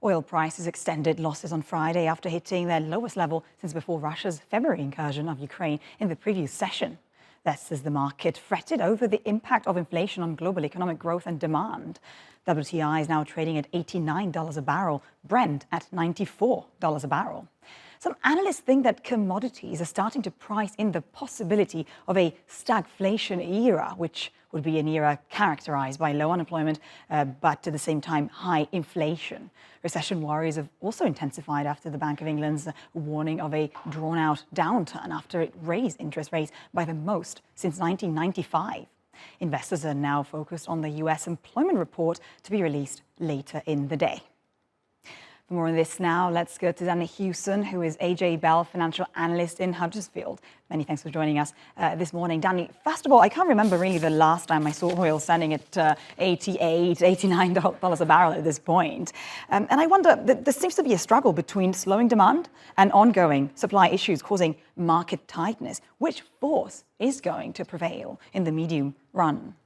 Oil prices extended losses on Friday after hitting their lowest level since before Russia's February incursion of Ukraine in the previous session. That's as the market fretted over the impact of inflation on global economic growth and demand. WTI is now trading at $89 a barrel, Brent at $94 a barrel. Some analysts think that commodities are starting to price in the possibility of a stagflation era, which would be an era characterized by low unemployment, but at the same time, high inflation. Recession worries have also intensified after the Bank of England's warning of a drawn-out downturn after it raised interest rates by the most since 1995. Investors are now focused on the US employment report to be released later in the day. For more on this now, let's go to Danni Hewson, who is AJ Bell financial analyst in Huddersfield. Many thanks for joining us this morning. Danni, first of all, I can't remember really the last time I saw oil standing at $88, $89 a barrel at this point. And I wonder, there seems to be a struggle between slowing demand and ongoing supply issues causing market tightness. Which force is going to prevail in the medium run?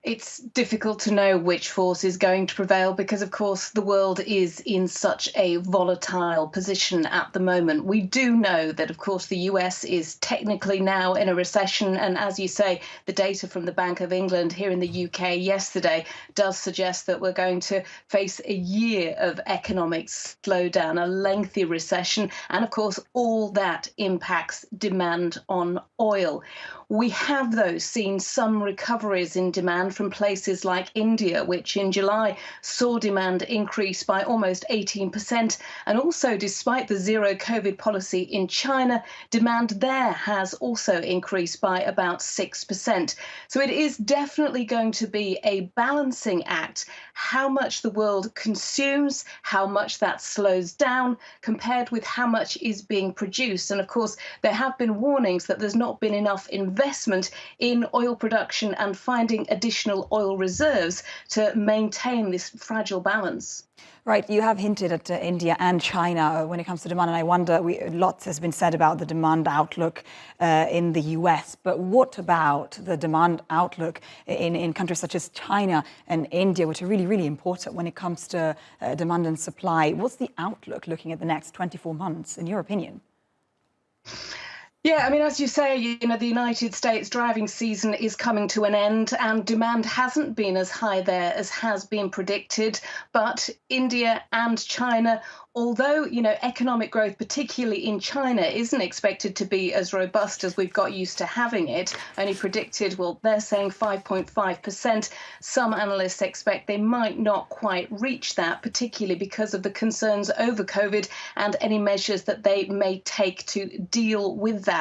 It's difficult to know which force is going to prevail because, of course, the world is in such a volatile position at the moment. We do know that, of course, the US is technically now in a recession. And as you say, the data from the Bank of England here in the UK yesterday does suggest that we're going to face a year of economic slowdown, a lengthy recession. And, of course, all that impacts demand on oil. We have, though, seen some recoveries in demand from places like India, which in July saw demand increase by almost 18%. And also, despite the zero COVID policy in China, demand there has also increased by about 6%. So it is definitely going to be a balancing act, how much the world consumes, how much that slows down compared with how much is being produced. And of course, there have been warnings that there's not been enough investment in oil production and finding additional oil reserves to maintain this fragile balance. Right, you have hinted at India and China when it comes to demand, and I wonder, lots has been said about the demand outlook in the US, but what about the demand outlook in countries such as China and India, which are really, really important when it comes to demand and supply? What's the outlook looking at the next 24 months, in your opinion? Yeah, I mean, as you say, the United States driving season is coming to an end and demand hasn't been as high there as has been predicted. But India and China, although, economic growth, particularly in China, isn't expected to be as robust as we've got used to having it, only predicted, well, they're saying 5.5%. Some analysts expect they might not quite reach that, particularly because of the concerns over COVID and any measures that they may take to deal with that.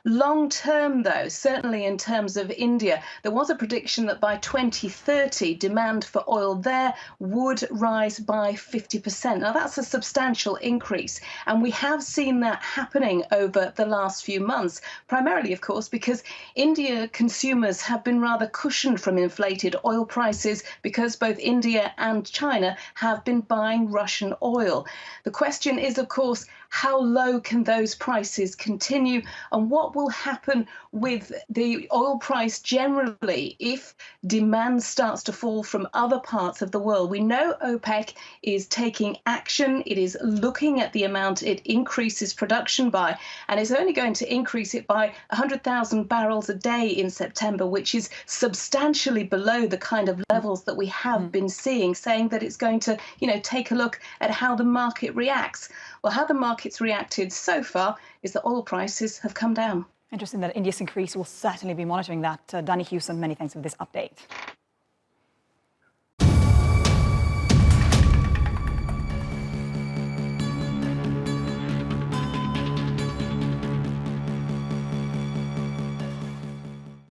Long term, though, certainly in terms of India, there was a prediction that by 2030, demand for oil there would rise by 50%. Now, that's a substantial increase. And we have seen that happening over the last few months, primarily, of course, because India consumers have been rather cushioned from inflated oil prices because both India and China have been buying Russian oil. The question is, of course, how low can those prices continue, and what will happen with the oil price generally if demand starts to fall from other parts of the world? We know OPEC is taking action. It is looking at the amount it increases production by, and it's only going to increase it by 100,000 barrels a day in September, which is substantially below the kind of levels that we have been seeing, saying that it's going to, take a look at how the market reacts. Well, how the market's reacted so far is that oil prices have come down. Interesting that India's increase. We'll certainly be monitoring that. Danni Hewson, many thanks for this update.